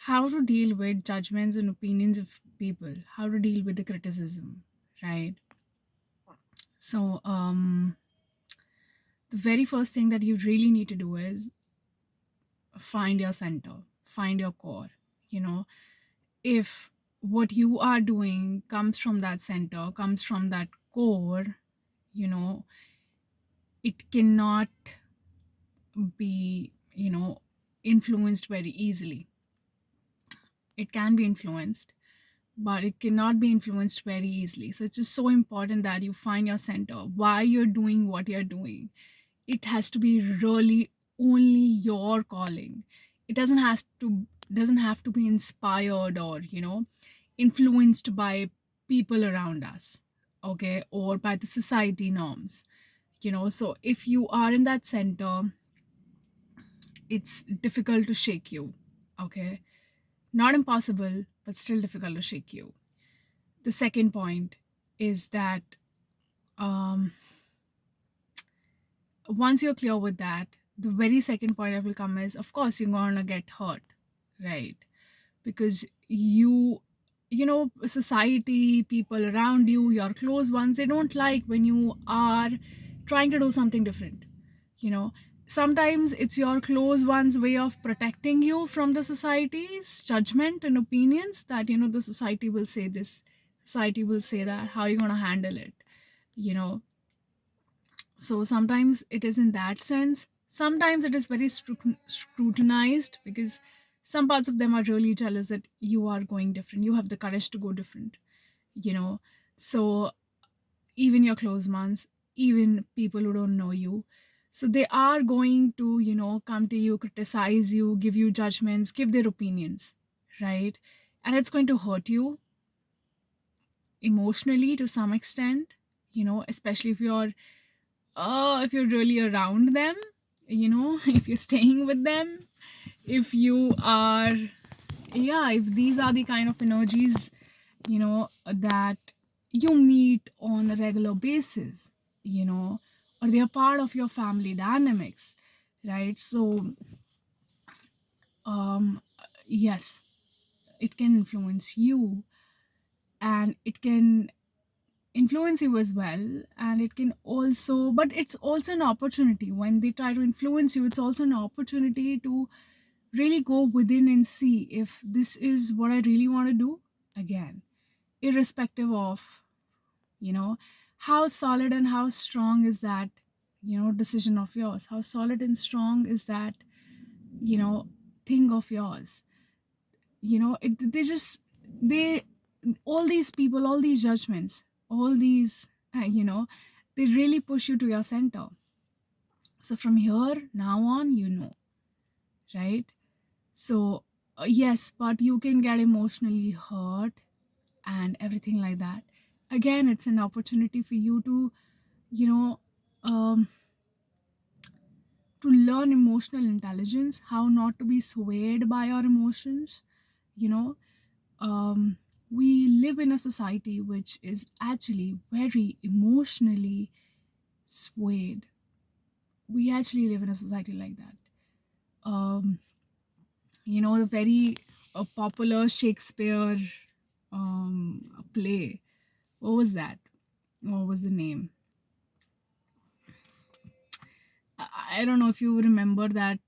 how to deal with judgments and opinions of people, how to deal with the criticism, right? So, the very first thing that you really need to do is find your center, find your core. You know, if what you are doing comes from that center, comes from that core, you know, it cannot be, influenced very easily. It can be influenced, but it cannot be influenced very easily. So it's just so important that you find your center, why you're doing what you're doing. It has to be really only your calling. It doesn't have to be inspired or, influenced by people around us, okay, or by the society norms. So if you are in that center, it's difficult to shake you, okay? Not impossible, but still difficult to shake you. The second point is that, um, once you're clear with that, the very second point that will come is, of course, you're gonna get hurt, right? Because society, people around you, your close ones, they don't like when you are trying to do something different. you know Sometimes it's your close ones way of protecting you from the society's judgment and opinions, that the society will say this, society will say that, how are you going to handle it? you know so sometimes it is in that sense. Sometimes it is very scrutinized, because some parts of them are really jealous that you are going different, you have the courage to go different. you know so even your close ones, even people who don't know you, so they are going to come to you, criticize you, give you judgments, give their opinions, right? And it's going to hurt you emotionally to some extent, especially if you're really around them, if you're staying with them, if you are, yeah, if these are the kind of energies that you meet on a regular basis, or they are part of your family dynamics, right? So, yes, it can influence you, and it can influence you as well. And it can also, but it's also an opportunity. When they try to influence you, it's also an opportunity to really go within and see if this is what I really want to do. Again, irrespective of, you know how solid and how strong is that decision of yours, how solid and strong is that you know thing of yours. They just, they all these people, all these judgments, all these they really push you to your center. So from here now on, right? So, yes, but you can get emotionally hurt and everything like that. Again, it's an opportunity for you to you know um, to learn emotional intelligence, how not to be swayed by our emotions. you know we live in a society which is actually very emotionally swayed. We actually live in a society like that. um the very popular Shakespeare play, what was that, what was the name? I don't know if you remember that.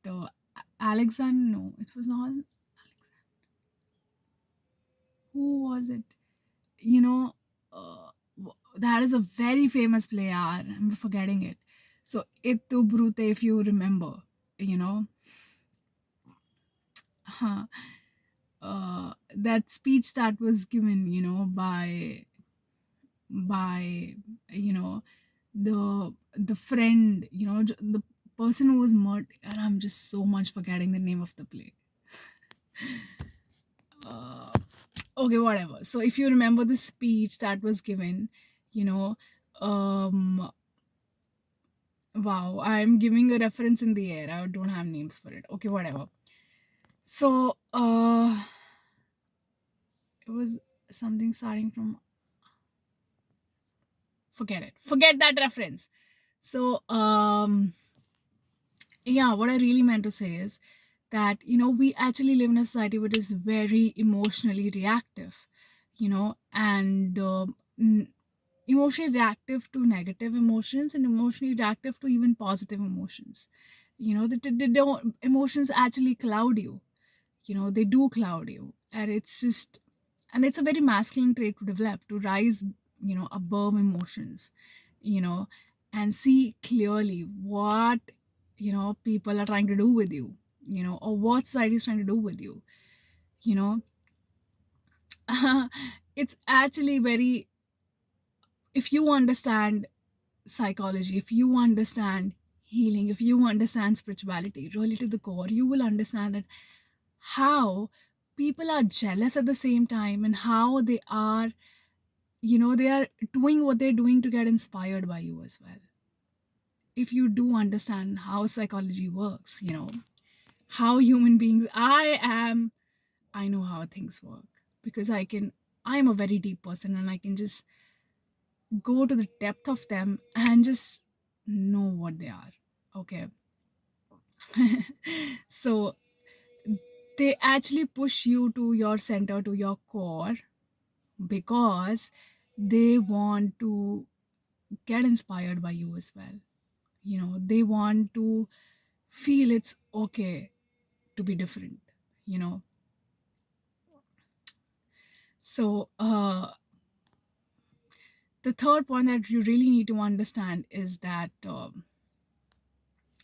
Alexander, no, it was not. Who was it? You know, that is a very famous play. I'm forgetting it. So, Ittu Brute, if you remember, you know, huh, that speech that was given, by you know the friend, the person who was murdered. And I'm just so much forgetting the name of the play. uh, okay, whatever. So if you remember the speech that was given, you know um wow, I'm giving a reference in the air, I don't have names for it. Okay, whatever. So it was something starting from, forget it, forget that reference. So yeah, what I really meant to say is that we actually live in a society which is very emotionally reactive, and emotionally reactive to negative emotions and emotionally reactive to even positive emotions. They don't, emotions actually cloud you. They do cloud you, and it's a very masculine trait to develop, to rise above emotions, you know and see clearly what people are trying to do with you, or what society is trying to do with you. you know it's actually very, if you understand psychology, if you understand healing, if you understand spirituality really to the core, you will understand that how people are jealous at the same time, and how they are doing what they're doing to get inspired by you as well. If you do understand how psychology works, how human beings, I know how things work, because I'm a very deep person, and I can just go to the depth of them and just know what they are. Okay. So they actually push you to your center, to your core, because they want to get inspired by you as well. They want to feel it's okay to be different. you know so the third point that you really need to understand is that,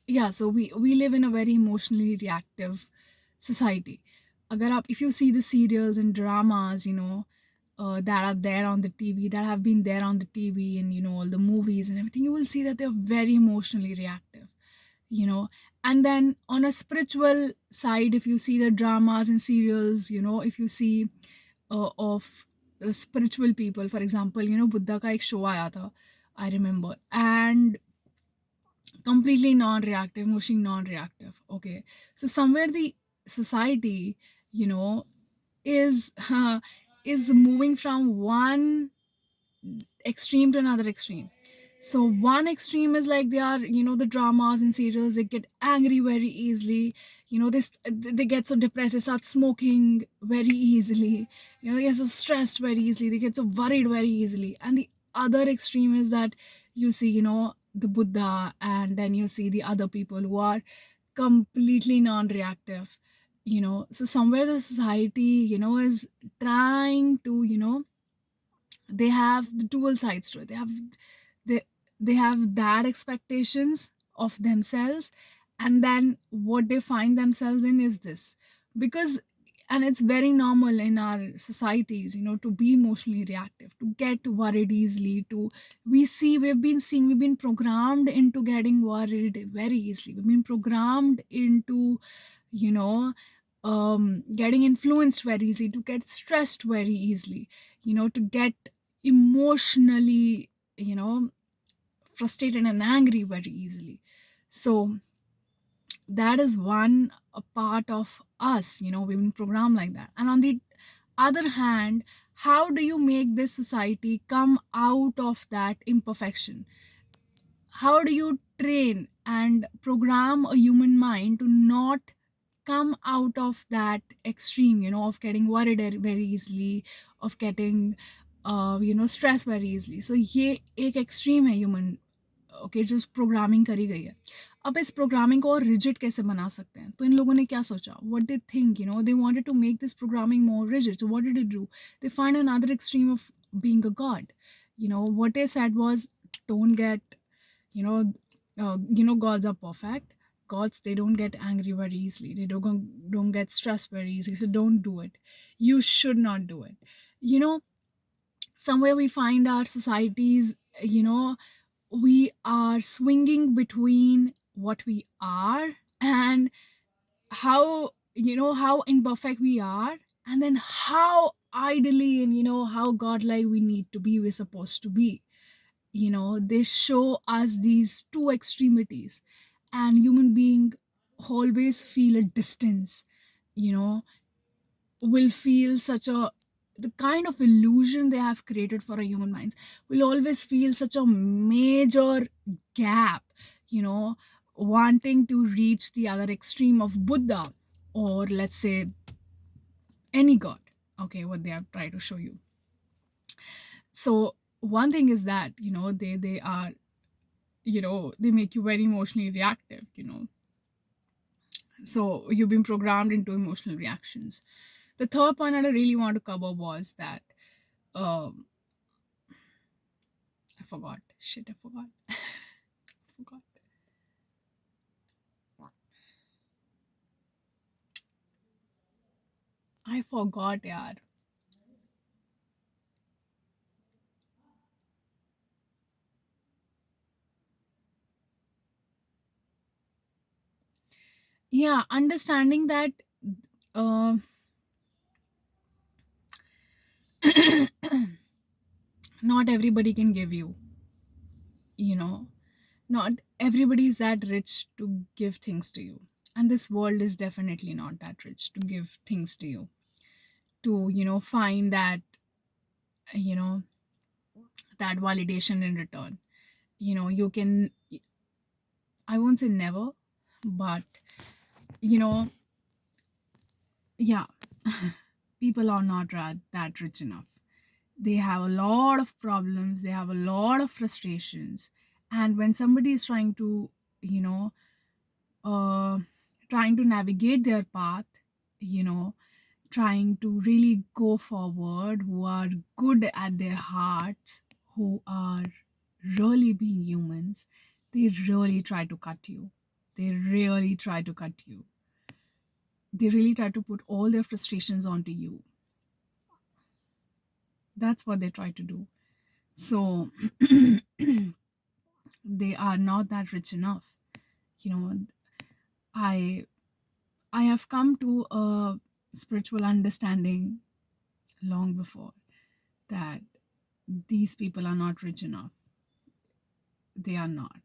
yeah, so we live in a very emotionally reactive society. Agar aap, if you see the serials and dramas, that are there on the TV, that have been there on the TV, and all the movies and everything, you will see that they're very emotionally reactive. you know and then on a spiritual side, if you see the dramas and serials, if you see of spiritual people, for example, buddha ka ek show aaya tha, I remember, and completely non-reactive, emotionally non-reactive. Okay, so somewhere the society, you know is is moving from one extreme to another extreme. So one extreme is like, they are, the dramas and serials, they get angry very easily. They get so depressed, they start smoking very easily. They get so stressed very easily, they get so worried very easily. And the other extreme is that you see, the buddha, and then you see the other people who are completely non-reactive. So somewhere the society, is trying to, they have the dual sides to it. They they have that expectations of themselves, and then what they find themselves in is this. Because, and it's very normal in our societies, to be emotionally reactive, to get worried easily, to we've been programmed into getting worried very easily. We've been programmed into, you know getting influenced very easily, to get stressed very easily, to get emotionally, you know frustrated and angry very easily. So that is one a part of us. We've been programmed like that. And on the other hand, how do you make this society come out of that imperfection? How do you train and program a human mind to not come out of that extreme, of getting worried very easily, of getting stressed very easily? So ये एक extreme है human, okay, जो programming करी गई है. अब इस programming को और रिजिड कैसे बना सकते हैं? तो इन लोगों ने क्या सोचा, what they think, they wanted to make this programming more rigid. So what did they do? They find another extreme of being a god. What they said was, don't get, you know gods are perfect. Gods, they don't get angry very easily, they don't get stressed very easily, so don't do it. You should not do it. you know Somewhere we find our societies, you know we are swinging between what we are, and how imperfect we are, and then how ideally and how godlike we need to be, we're supposed to be. They show us these two extremities, and human being always feel a distance, you know will feel such a, the kind of illusion they have created for a human minds will always feel such a major gap, you know wanting to reach the other extreme of buddha. or let's say any god, okay, what they have tried to show you. So one thing is that, they are, they make you very emotionally reactive, so you've been programmed into emotional reactions. The third point that I really want to cover was that, um I forgot. Shit, I forgot. Forgot. I forgot, yaar. Yeah, understanding that, uh, not everybody can give you, you know, not everybody is that rich to give things to you. And this world is definitely not that rich to give things to you, to, find that, you know, that validation in return. You can, I won't say never, but, you know, yeah, people are not that rich enough. They have a lot of problems, they have a lot of frustrations. And when somebody is trying to, you know, uh, trying to navigate their path, you know, trying to really go forward, who are good at their hearts, who are really being humans, they really try to cut you. They really try to cut you. They really try to put all their frustrations onto you. That's what they try to do. So they are not that rich enough. You know, I I have come to a spiritual understanding long before that these people are not rich enough. They are not.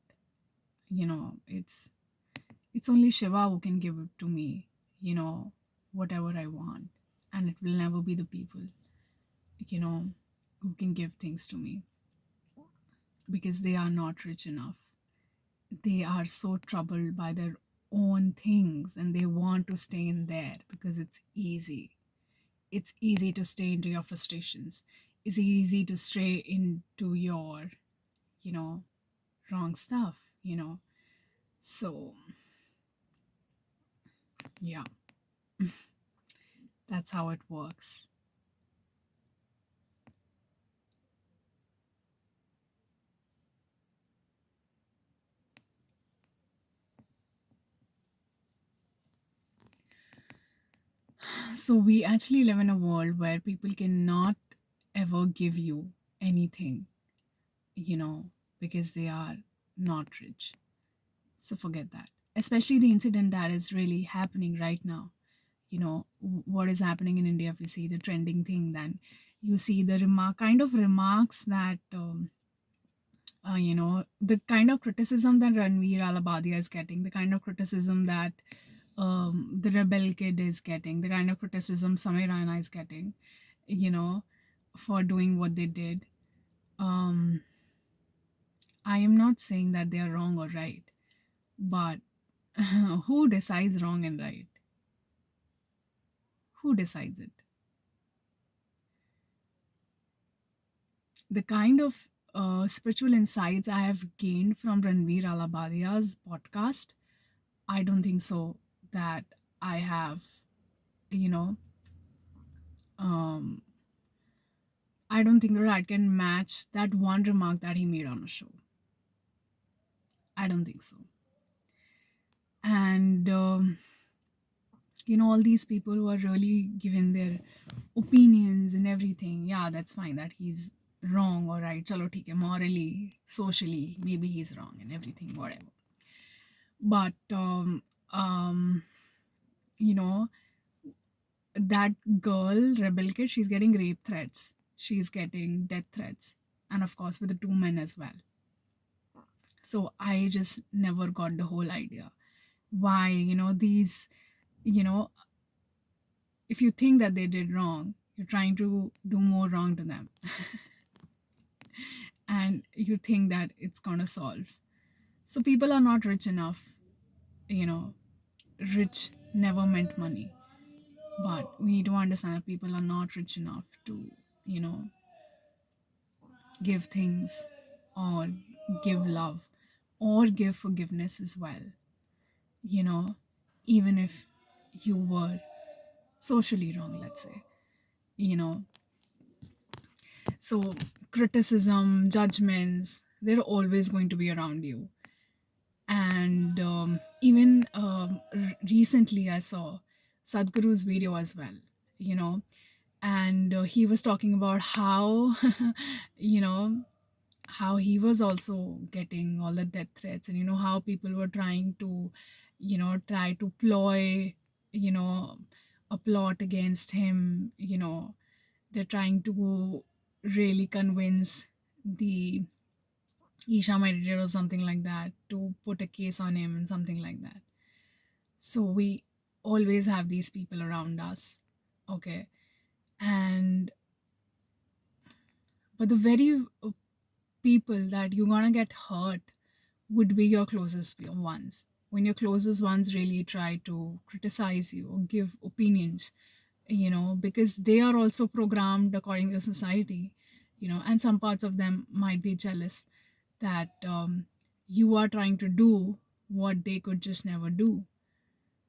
It's only Shiva who can give it to me, you know, whatever I want. And it will never be the people, you know, who can give things to me, because they are not rich enough. They are so troubled by their own things and they want to stay in there because it's easy. It's easy to stay into your frustrations. It's easy to stray into your, you know, wrong stuff. So, yeah, that's how it works. So, we actually live in a world where people cannot ever give you anything, you know, because they are not rich. So, forget that. Especially the incident that is really happening right now. What is happening in India, if you see the trending thing, then you see the kind of remarks that, the kind of criticism that Ranveer Alabadia is getting, the kind of criticism that the rebel kid is getting, the kind of criticism Samir Rana is getting, you know, for doing what they did. Um, I am not saying that they are wrong or right, but who decides wrong and right? Who decides it? The kind of spiritual insights I have gained from Ranveer Alabadia's podcast, I don't think so that I have, you know, um, I don't think that I can match that one remark that he made on a show. I don't think so. And, all these people who are really giving their opinions and everything, yeah, that's fine that he's wrong or right. Chalo, theek hai, morally, socially, maybe he's wrong and everything, whatever. But, you know, that girl, Rebel Kid, she's getting rape threats. She's getting death threats. And of course, with the two men as well. So I just never got the whole idea. Why, these, you know, if you think that they did wrong, you're trying to do more wrong to them. And you think that it's gonna solve. So people are not rich enough, you know, rich never meant money. But we need to understand that people are not rich enough to, you know, give things or give love or give forgiveness as well, you know, even if you were socially wrong, let's say, you know. So, criticism, judgments, they're always going to be around you. And even recently, I saw Sadhguru's video as well, you know, and he was talking about how, you know, how he was also getting all the death threats, and how people were trying to, try to ploy, you know a plot against him. They're trying to really convince the Isha meditator or something like that to put a case on him and something like that. So we always have these people around us, okay? And but the very people that you're gonna get hurt would be your closest ones. When your closest ones really try to criticize you or give opinions, because they are also programmed according to society, and some parts of them might be jealous that you are trying to do what they could just never do.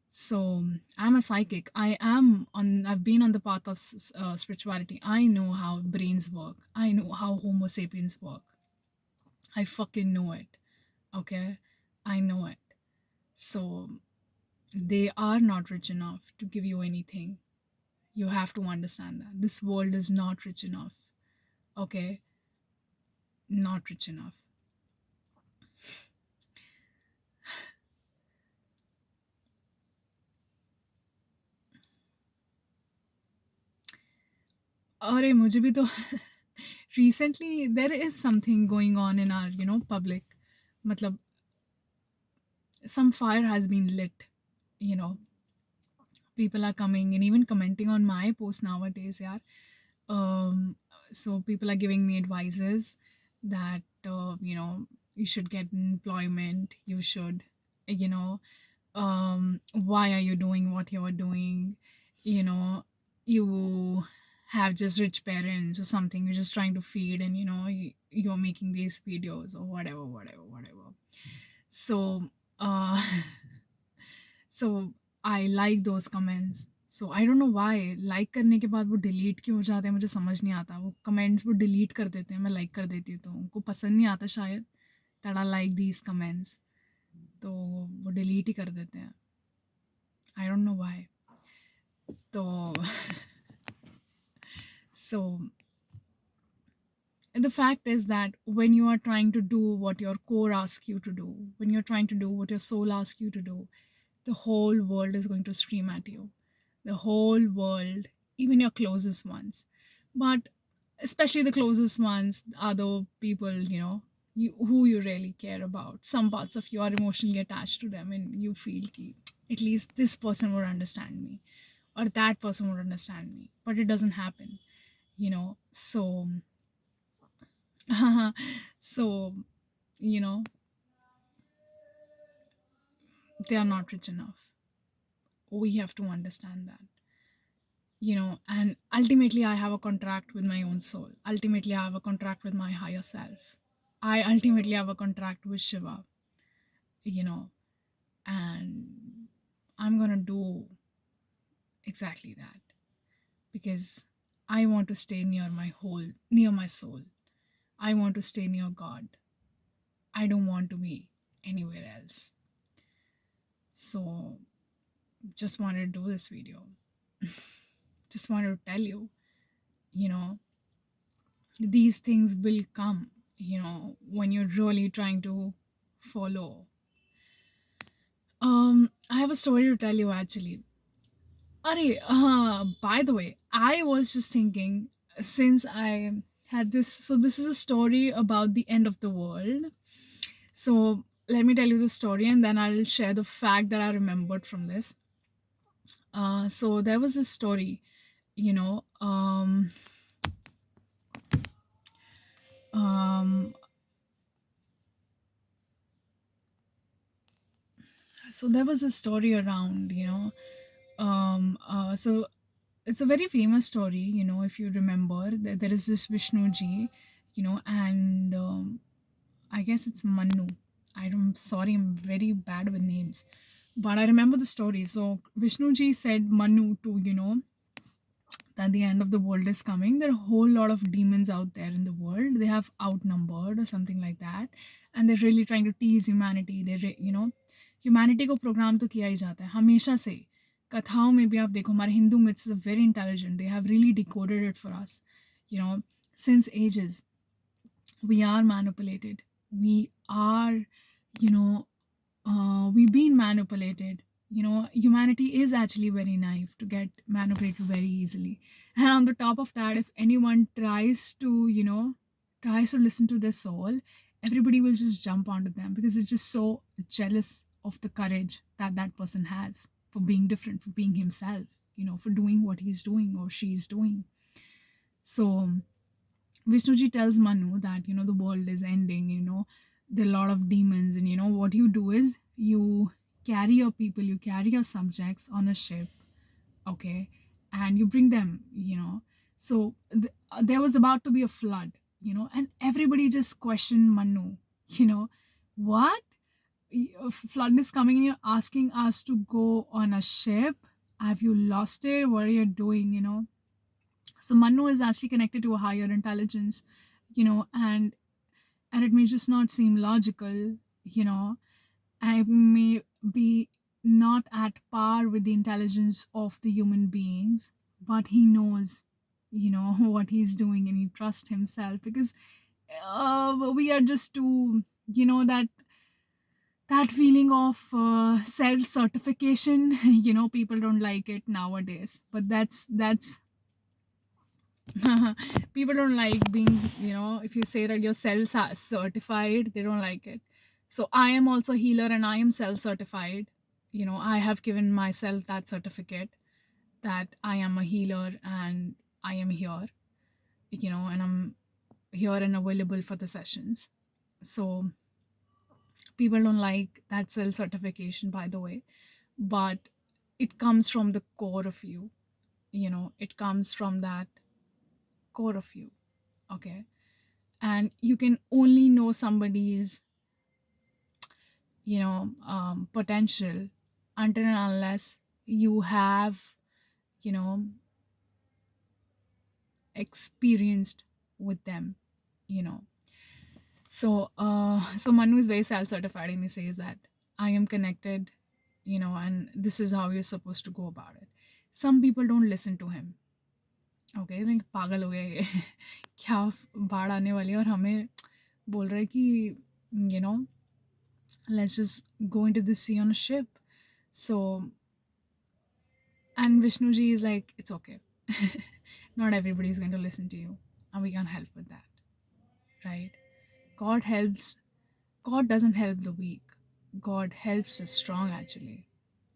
So I'm a psychic. I've been on the path of spirituality. I know how brains work. I know how Homo sapiens work. I fucking know it. Okay? I know it. So they are not rich enough to give you anything. You have to understand that. This world is not rich enough. Okay? Not rich enough. अरे मुझे भी तो recently there is something going on in our public. मतलब some fire has been lit. you know People are coming and even commenting on my post nowadays, yeah. So people are giving me advices that you should get employment, you should, you know why are you doing what you are doing, you know you have just rich parents or something, you're just trying to feed, and you're making these videos or whatever, whatever, whatever. So uh so I like those comments. So I don't know why like करने के बाद वो delete क्यों हो जाते हैं, मुझे समझ नहीं आता। वो कमेंट्स वो डिलीट कर देते हैं, मैं लाइक कर देती हूँ तो उनको पसंद नहीं आता शायद that I like these comments, तो वो डिलीट ही कर देते हैं। I don't know why. तो so the fact is that when you are trying to do what your core asks you to do, when you're trying to do what your soul asks you to do, the whole world is going to scream at you. The whole world, even your closest ones. But especially the closest ones are the people, who you really care about. Some parts of you are emotionally attached to them and you feel ki, at least this person would understand me or that person would understand me. But it doesn't happen, So, so, you know, they are not rich enough. We have to understand that. And ultimately I have a contract with my own soul. Ultimately I have a contract with my higher self. I ultimately have a contract with Shiva, you know and I'm going to do exactly that, because I want to stay near my soul. I want to stay near God. I don't want to be anywhere else. So just wanted to do this video. Just wanted to tell you, you know these things will come, when you're really trying to follow. I have a story to tell you actually. By the way, I was just thinking, since I had this, so this is a story about the end of the world. So let me tell you the story and then I'll share the fact that I remembered from this. So there was this story, you know, um, So there was a story around, so it's a very famous story, if you remember, there is this Vishnu ji, and I guess it's Manu. I'm sorry, I'm very bad with names, but I remember the story. So Vishnu ji said Manu to, that the end of the world is coming. There are a whole lot of demons out there in the world. They have outnumbered or something like that, and they're really trying to tease humanity. Humanity को programme तो किया ही जाता है हमेशा से. कथाओं में भी आप देखो, हमारे Hindu myths are very intelligent. They have really decoded it for us. Since ages, we are manipulated. We are, you know, we've been manipulated. Humanity is actually very naive to get manipulated very easily. And on the top of that, if anyone tries to listen to their soul, everybody will just jump onto them because it's just so jealous of the courage that that person has for being different, for being himself, for doing what he's doing or she's doing. So Vishnuji tells Manu that, the world is ending, there are a lot of demons, and what you do is you carry your people, you carry your subjects on a ship, okay, and you bring them, So there was about to be a flood, and everybody just questioned Manu, what? Flood is coming and you're asking us to go on a ship? Have you lost it? What are you doing, So Manu is actually connected to a higher intelligence, and it may just not seem logical, I may be not at par with the intelligence of the human beings, but he knows, what he's doing, and he trusts himself because we are just too, that feeling of self certification. People don't like it nowadays, but that's people don't like being, if you say that you're self certified, they don't like it. So I am also a healer and I am self certified. I have given myself that certificate that I am a healer and I am here, and I'm here and available for the sessions. So people don't like that self certification, by the way, but it comes from the core of you, it comes from that core of you, okay? And you can only know somebody's potential until and unless you have you know experienced with them, you know so Manu is very self-certified and he says that I am connected, and this is how you're supposed to go about it. Some people don't listen to him. Okay, think पागल हो गया ये क्या बाढ़ आने वाली है और हमें बोल रहा है कि you know let's just go into the sea on a ship. So, and Vishnuji is like, it's okay. Not everybody is going to listen to you, and we can't help with that, right? God helps, God doesn't help the weak. God helps the strong, actually.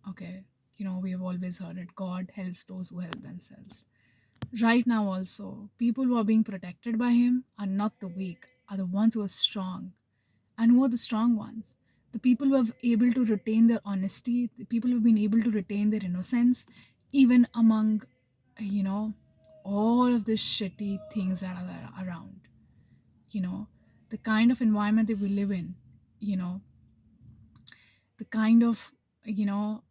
Okay. We have always heard it. God helps those who help themselves. Right now, also, people who are being protected by Him are not the weak, are the ones who are strong. And who are the strong ones? The people who have able to retain their honesty, the people who have been able to retain their innocence, even among, you know, all of the shitty things that are there around. You know, the kind of environment that we live in, you know, the kind of, you know,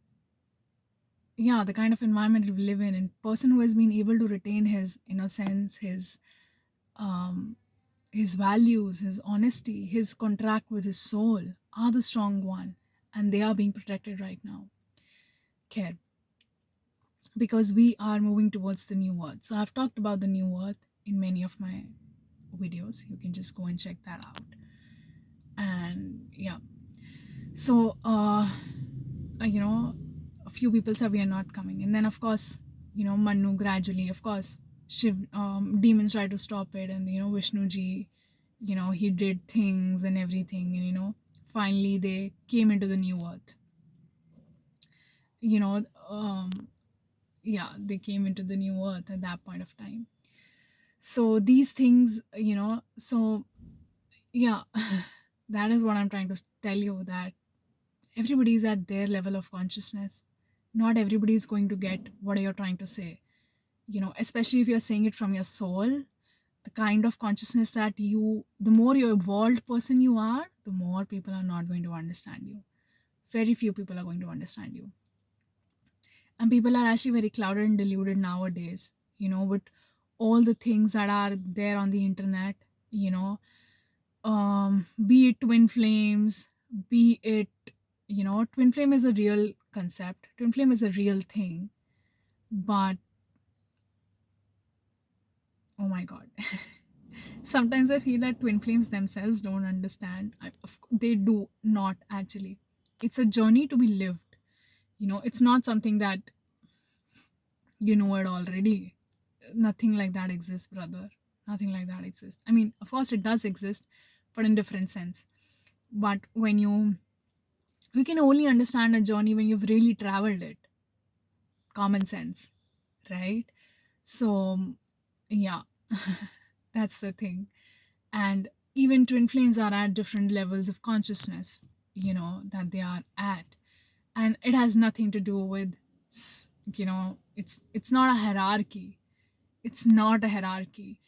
yeah, the kind of environment we live in, and person who has been able to retain his innocence, um, his values, his honesty, his contract with his soul are the strong one, and they are being protected right now. Care. Because we are moving towards the new earth. So I've talked about the new earth in many of my videos. You can just go and check that out. And yeah. So a few people said we are not coming. And then of course, Manu gradually, of course, Shiv demons try to stop it, and Vishnuji, he did things and everything, and finally they came into the new earth. you know um yeah, they came into the new earth at that point of time. So these things, so yeah, that is what I'm trying to tell you, that everybody is at their level of consciousness. Not everybody is going to get what you're trying to say, especially if you're saying it from your soul. The kind of consciousness that the more you evolved person you are, the more people are not going to understand you. Very few people are going to understand you. And people are actually very clouded and deluded nowadays, with all the things that are there on the internet, be it twin flames, be it, twin flame is a real concept, twin flame is a real thing, but oh my god. Sometimes I feel that twin flames themselves don't understand. They do not actually. It's a journey to be lived. It's not something that you know it already. Nothing like that exists, brother. Nothing like that exists. I mean, of course, it does exist, but in different sense. But when you can only understand a journey when you've really traveled it. Common sense, right? So, yeah, that's the thing. And even twin flames are at different levels of consciousness, that they are at. And it has nothing to do with, it's not a hierarchy. It's not a hierarchy.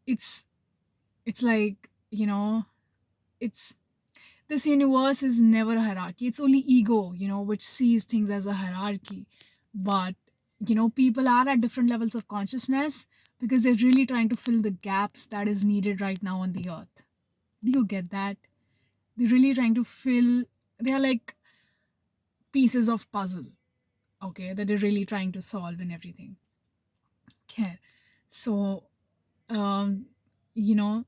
It's it's like, it's this universe is never a hierarchy. It's only ego, which sees things as a hierarchy. But, people are at different levels of consciousness because they're really trying to fill the gaps that is needed right now on the earth. Do you get that? They're really trying to fill, they are like pieces of puzzle, okay, that they're really trying to solve and everything. Okay. So, um, you know,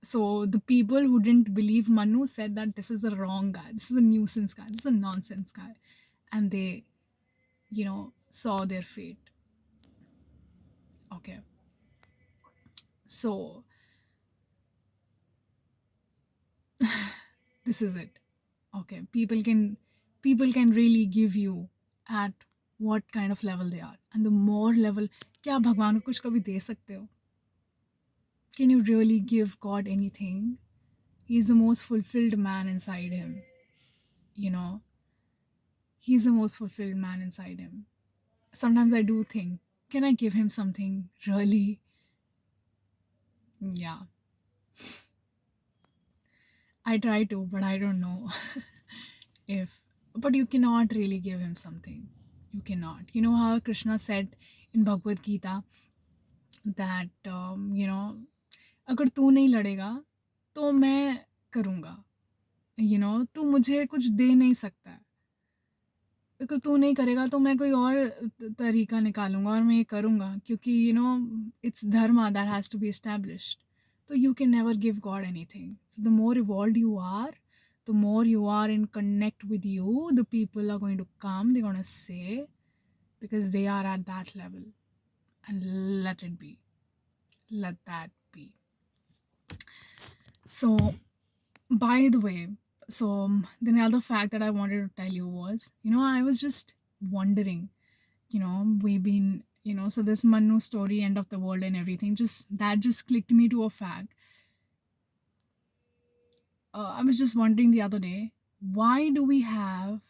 so the people who didn't believe Manu said that this is a wrong guy, this is a nuisance guy, this is a nonsense guy. And they, saw their fate. Okay. So, this is it. Okay. People can really give you at what kind of level they are. And the more level, क्या भगवान को कुछ कभी दे सकते हो? Can you really give God anything? He's the most fulfilled man inside him. You know, he's the most fulfilled man inside him. Sometimes I do think, can I give him something really? Yeah, I try to, but I don't know if. But you cannot really give him something. You cannot. You know how Krishna said in Bhagavad Gita that, अगर तू नहीं लड़ेगा तो मैं करूँगा. तू मुझे कुछ दे नहीं सकता है. अगर तू नहीं करेगा तो मैं कोई और तरीका निकालूंगा और मैं ये करूँगा क्योंकि it's dharma that has to be established. तो you can never give God anything. So the more evolved you are, the more you are in connect with you, the people are going to come, they're going to say, because they are at that level. And let it be. Let that be. So, by the way, so the other fact that I wanted to tell you was, I was just wondering, we've been, so this Manu story, end of the world and everything, just clicked me to a fact. I was just wondering the other day, why do we have,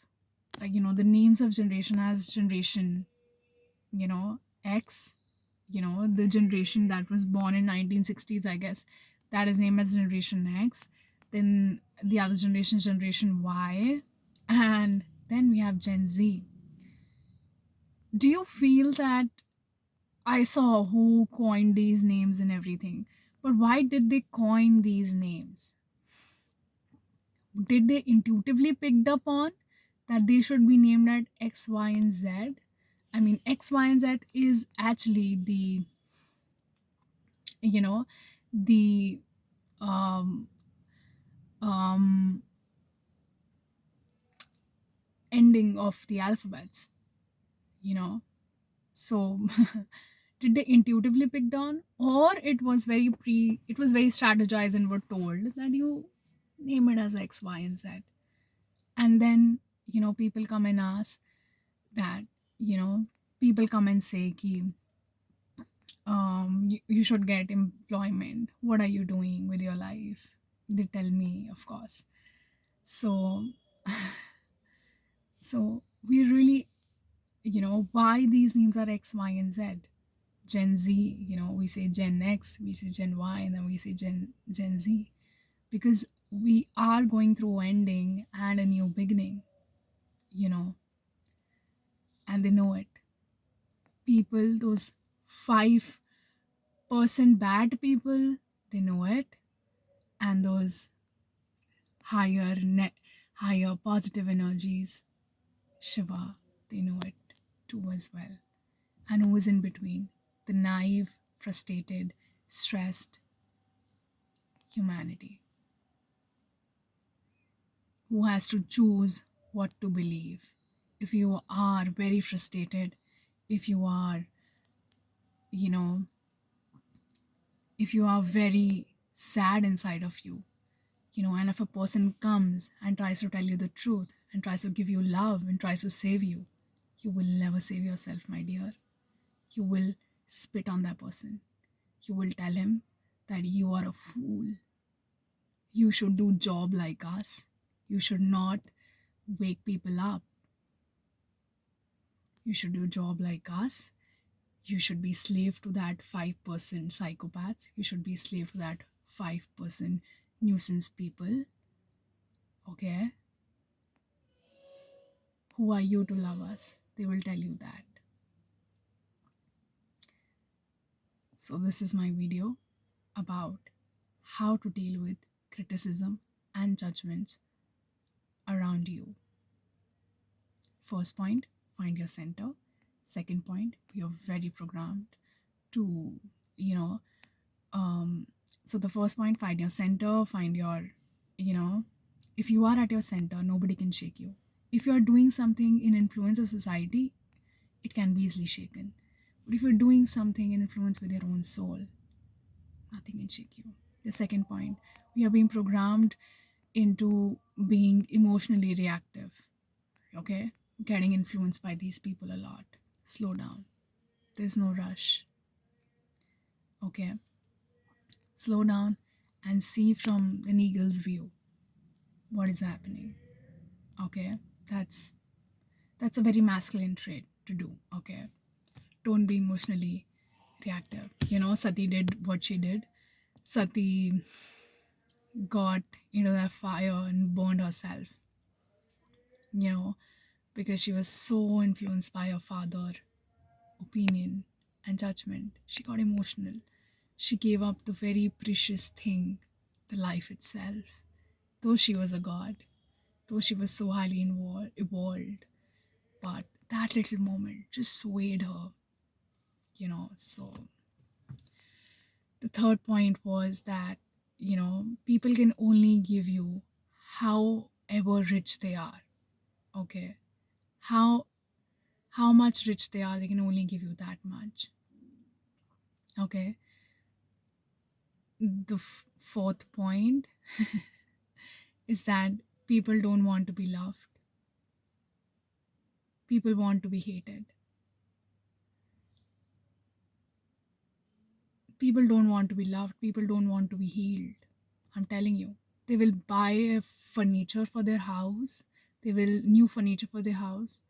the names of generation as generation, X, the generation that was born in 1960s, I guess, that is named as Generation X. Then the other generation, Generation Y, and then we have Gen Z. Do you feel that I saw who coined these names and everything, but why did they coin these names? Did they intuitively picked up on that they should be named at X, Y, and Z? I mean, X, Y, and Z is actually you know, the um, um, ending of the alphabets, So, did they intuitively picked on, or it was very strategized and were told that you name it as X, Y, and Z, and then people come and ask that people come and say ki, you should get employment. What are you doing with your life? They tell me, of course. So so we really, why these names are X, Y, and Z. Gen Z, we say Gen X, we say Gen Y, and then we say Gen Z, because we are going through ending and a new beginning, you know, and they know it. People, those 5% bad people, they know it, and those higher net, higher positive energies, Shiva, they know it too as well. And who is in between? The naive, frustrated, stressed humanity who has to choose what to believe. If you are very frustrated, if you are, you know, if you are very sad inside of you, and if a person comes and tries to tell you the truth and tries to give you love and tries to save you, you will never save yourself, my dear. You will spit on that person. You will tell him that you are a fool. You should do job like us. You should not wake people up. You should do job like us. You should be slave to that 5% psychopaths. You should be slave to that 5% nuisance people. Okay? Who are you to love us? They will tell you that. So, this is my video about how to deal with criticism and judgment around you. First point, find your center. Second point, you're very programmed to, you know, um, so the first point, find your center, find your, you know, if you are at your center, nobody can shake you. If you are doing something in influence of society, it can be easily shaken. But if you're doing something in influence with your own soul, nothing can shake you. The second point, we are being programmed into being emotionally reactive, okay? Getting influenced by these people a lot. Slow down. There's no rush, okay? Slow down and see from an eagle's view what is happening, okay? That's that's a very masculine trait to do, okay? Don't be emotionally reactive. Sati did what she did. Sati got into that fire and burned herself, you know, because she was so influenced by her father, opinion, and judgment. She got emotional. She gave up the very precious thing, the life itself. Though she was a god, though she was so highly evolved, but that little moment just swayed her, So the third point was that, people can only give you however rich they are, okay? How how much rich they are, they can only give you that much, okay? The fourth point is that people don't want to be loved, people want to be hated. People don't want to be loved, people don't want to be healed. I'm telling you, they will buy a furniture for their house, they will new furniture for their house,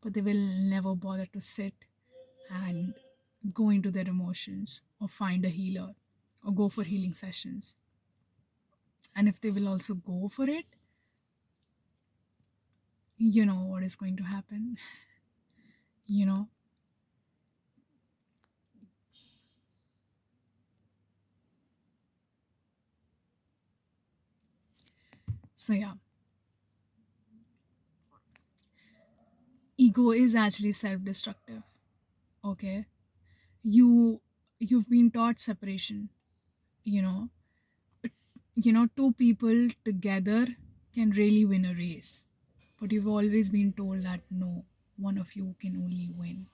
but they will never bother to sit and go into their emotions or find a healer or go for healing sessions. And if they will also go for it, you know what is going to happen. you know so yeah, ego is actually self-destructive, okay? You've been taught separation, you know two people together can really win a race, but you've always been told that no, one of you can only win,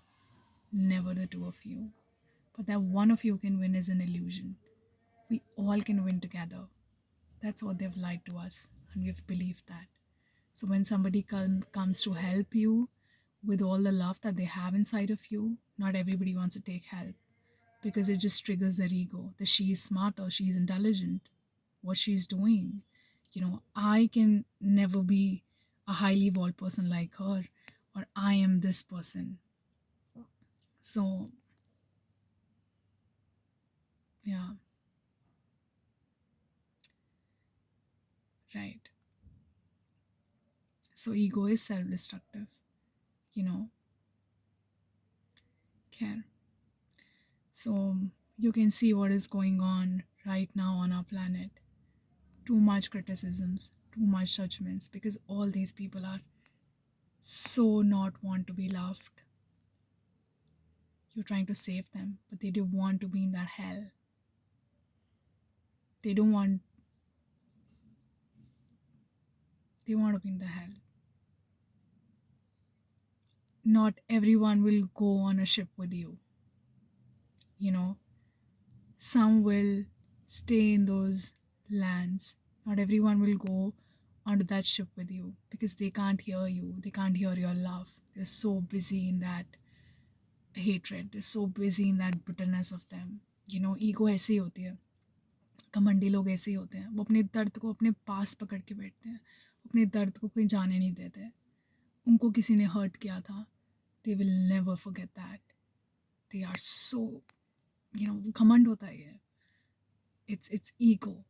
never the two of you. But that one of you can win is an illusion. We all can win together. That's what they've lied to us, and we've believed that. So when somebody comes to help you with all the love that they have inside of you, not everybody wants to take help because it just triggers their ego that she is smart or she is intelligent, what she's doing. I can never be a highly evolved person like her, or I am this person. So, yeah, right. So, ego is self destructive, you know, care. So, you can see what is going on right now on our planet. Too much criticisms, too much judgments, because all these people are so not want to be loved. You're trying to save them, but they don't want to be in that hell. They don't want, they want to be in the hell. Not everyone will go on a ship with you. You know, some will stay in those lands. Not everyone will go onto that ship with you because they can't hear you. They can't hear your love. They're so busy in that hatred. They're so busy in that bitterness of them. Ego ऐसे ही होती है. घमंडी लोग ऐसे ही होते हैं. वो अपने दर्द को अपने पास पकड़ के बैठते हैं. अपने दर्द को कोई जाने नहीं देते. उनको किसी ने हर्ट किया था. They will never forget that. They are so, घमंड होता है ये. It's ego.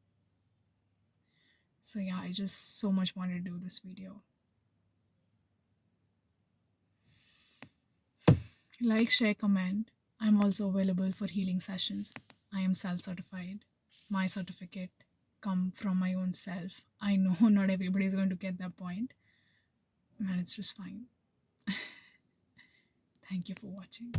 So yeah, I just so much wanted to do this video. Like, share, comment. I'm also available for healing sessions. I am self-certified. My certificate come from my own self. I know not everybody is going to get that point, and it's just fine. Thank you for watching.